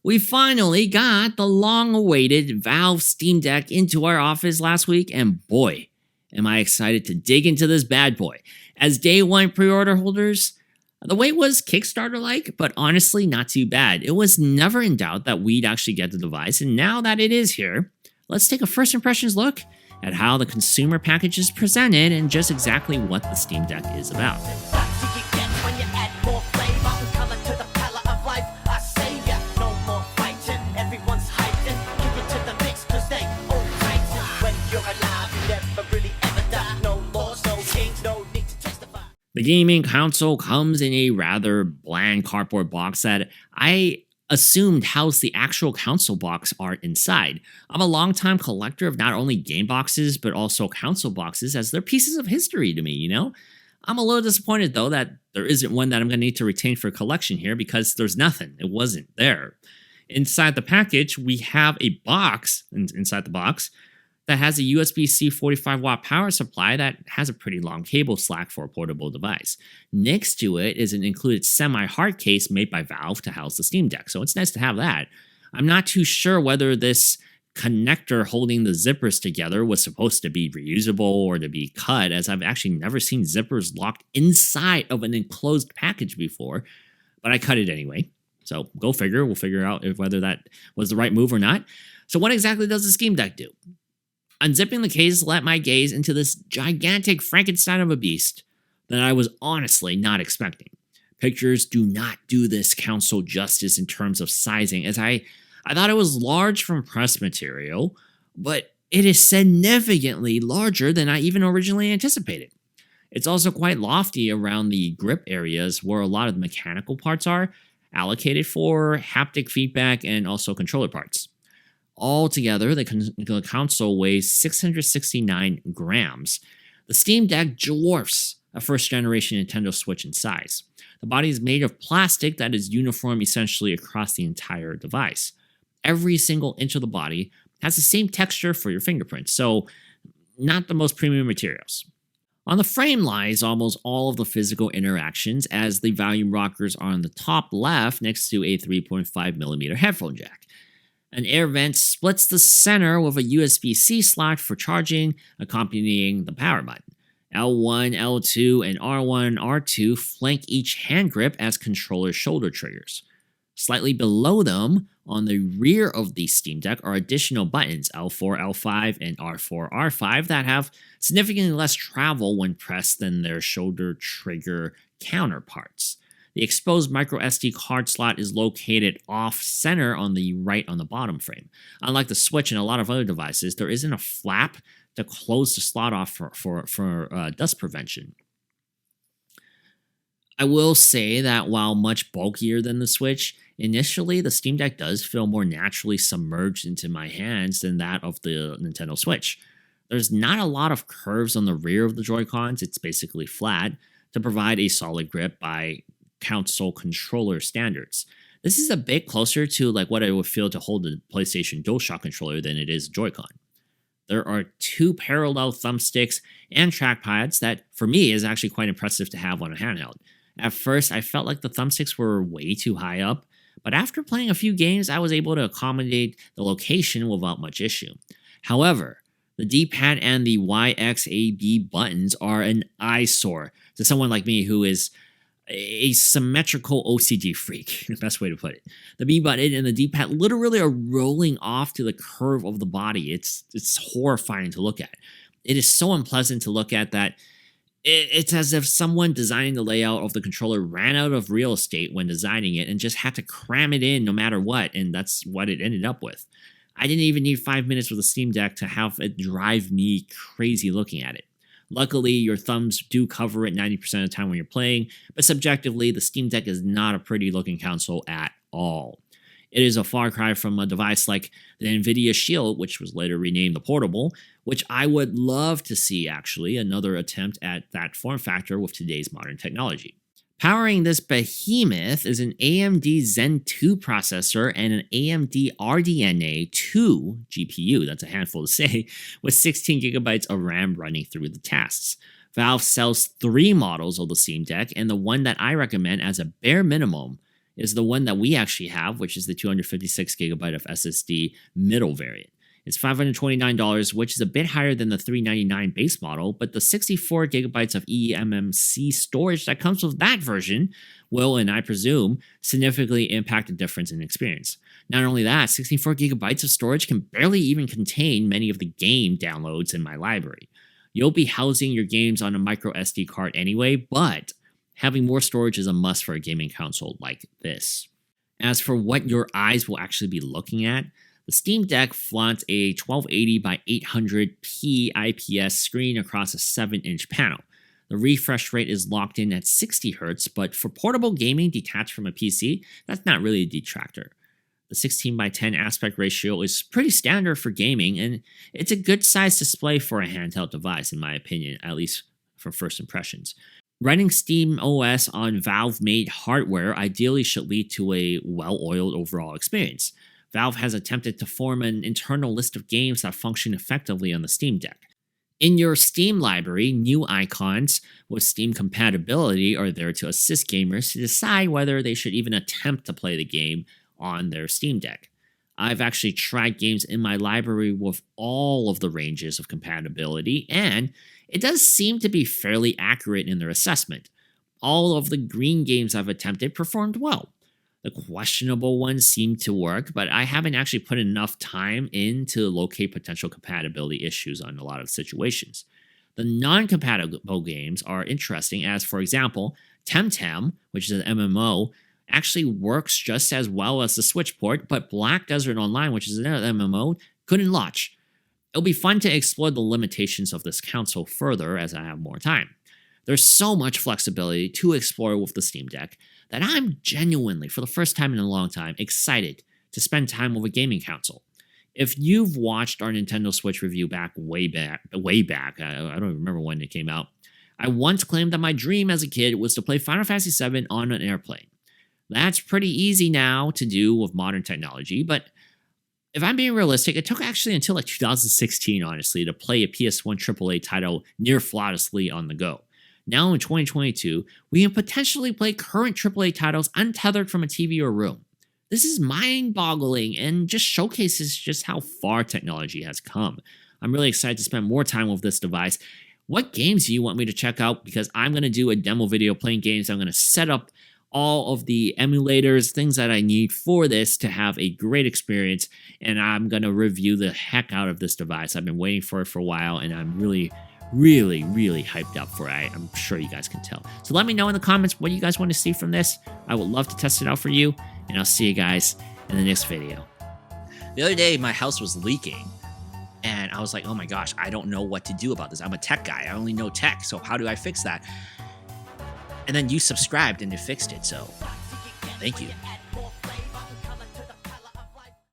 We finally got the long-awaited Valve Steam Deck into our office last week, and boy, am I excited to dig into this bad boy. As day one pre-order holders, the wait was Kickstarter-like, but honestly not too bad. It was never in doubt that we'd actually get the device, and now that it is here, let's take a first impressions look at how the consumer package is presented and just exactly what the Steam Deck is about. The gaming console comes in a rather bland cardboard box that I assumed housed the actual console box art inside. I'm a longtime collector of not only game boxes, but also console boxes, as they're pieces of history to me, you know? I'm a little disappointed, though, that there isn't one that I'm going to need to retain for collection here, because there's nothing. It wasn't there. Inside the package, we have a box, inside the box, that has a USB-C 45-watt power supply that has a pretty long cable slack for a portable device. Next to it is an included semi-hard case made by Valve to house the Steam Deck, so it's nice to have that. I'm not too sure whether this connector holding the zippers together was supposed to be reusable or to be cut, as I've actually never seen zippers locked inside of an enclosed package before, but I cut it anyway. So go figure, we'll figure out whether that was the right move or not. So what exactly does the Steam Deck do? Unzipping the case let my gaze into this gigantic Frankenstein of a beast that I was honestly not expecting. Pictures do not do this console justice in terms of sizing, as I thought it was large from press material, but it is significantly larger than I even originally anticipated. It's also quite lofty around the grip areas where a lot of the mechanical parts are allocated for haptic feedback and also controller parts. Altogether, the console weighs 669 grams. The Steam Deck dwarfs a first-generation Nintendo Switch in size. The body is made of plastic that is uniform essentially across the entire device. Every single inch of the body has the same texture for your fingerprints, so not the most premium materials. On the frame lies almost all of the physical interactions, as the volume rockers are on the top left next to a 3.5mm headphone jack. An air vent splits the center with a USB-C slot for charging, accompanying the power button. L1, L2, and R1 R2 flank each hand grip as controller shoulder triggers. Slightly below them, on the rear of the Steam Deck, are additional buttons, L4, L5, and R4, R5, that have significantly less travel when pressed than their shoulder trigger counterparts. The exposed microSD card slot is located off-center on the right on the bottom frame. Unlike the Switch and a lot of other devices, there isn't a flap to close the slot off for dust prevention. I will say that while much bulkier than the Switch, initially the Steam Deck does feel more naturally submerged into my hands than that of the Nintendo Switch. There's not a lot of curves on the rear of the Joy-Cons, it's basically flat, to provide a solid grip by console controller standards. This is a bit closer to like what it would feel to hold a PlayStation DualShock controller than it is a Joy-Con. There are two parallel thumbsticks and trackpads that, for me, is actually quite impressive to have on a handheld. At first, I felt like the thumbsticks were way too high up, but after playing a few games, I was able to accommodate the location without much issue. However, the D-pad and the YXAB buttons are an eyesore to someone like me who is a symmetrical OCD freak, the best way to put it. The B button and the D-pad literally are rolling off to the curve of the body. It's horrifying to look at. It is so unpleasant to look at that it's as if someone designing the layout of the controller ran out of real estate when designing it and just had to cram it in no matter what, and that's what it ended up with. I didn't even need 5 minutes with the Steam Deck to have it drive me crazy looking at it. Luckily, your thumbs do cover it 90% of the time when you're playing, but subjectively, the Steam Deck is not a pretty-looking console at all. It is a far cry from a device like the NVIDIA Shield, which was later renamed the Portable, which I would love to see, actually, another attempt at that form factor with today's modern technology. Powering this behemoth is an AMD Zen 2 processor and an AMD RDNA 2 GPU, that's a handful to say, with 16GB of RAM running through the tests. Valve sells 3 models of the Steam Deck, and the one that I recommend as a bare minimum is the one that we actually have, which is the 256 gigabyte of SSD middle variant. It's $529, which is a bit higher than the $399 base model, but the 64 gigabytes of eMMC storage that comes with that version will, and I presume, significantly impact the difference in experience. Not only that, 64 gigabytes of storage can barely even contain many of the game downloads in my library. You'll be housing your games on a micro SD card anyway, but having more storage is a must for a gaming console like this. As for what your eyes will actually be looking at, the Steam Deck flaunts a 1280 by 800p IPS screen across a 7-inch panel. The refresh rate is locked in at 60Hz, but for portable gaming detached from a PC, that's not really a detractor. The 16 by 10 aspect ratio is pretty standard for gaming, and it's a good size display for a handheld device in my opinion, at least for first impressions. Running Steam OS on Valve-made hardware ideally should lead to a well-oiled overall experience. Valve has attempted to form an internal list of games that function effectively on the Steam Deck. In your Steam library, new icons with Steam compatibility are there to assist gamers to decide whether they should even attempt to play the game on their Steam Deck. I've actually tried games in my library with all of the ranges of compatibility, and it does seem to be fairly accurate in their assessment. All of the green games I've attempted performed well. The questionable ones seem to work, but I haven't actually put enough time in to locate potential compatibility issues on a lot of situations. The non-compatible games are interesting as, for example, Temtem, which is an MMO, actually works just as well as the Switch port, but Black Desert Online, which is another MMO, couldn't launch. It'll be fun to explore the limitations of this console further as I have more time. There's so much flexibility to explore with the Steam Deck that I'm genuinely, for the first time in a long time, excited to spend time with a gaming console. If you've watched our Nintendo Switch review way back, I don't even remember when it came out, I once claimed that my dream as a kid was to play Final Fantasy VII on an airplane. That's pretty easy now to do with modern technology, but if I'm being realistic, it took actually until like 2016, honestly, to play a PS1 AAA title near flawlessly on the go. Now in 2022, we can potentially play current AAA titles untethered from a TV or room. This is mind-boggling and just showcases just how far technology has come. I'm really excited to spend more time with this device. What games do you want me to check out? Because I'm going to do a demo video playing games. I'm going to set up all of the emulators, things that I need for this to have a great experience, and I'm going to review the heck out of this device. I've been waiting for it for a while, and I'm really hyped up for it. I'm sure you guys can tell. So let me know in the comments what you guys want to see from this. I would love to test it out for you, and I'll see you guys in the next video. The other day, my house was leaking, and I was like, oh my gosh, I don't know what to do about this. I'm a tech guy. I only know tech, so how do I fix that? And then you subscribed and you fixed it, so thank you.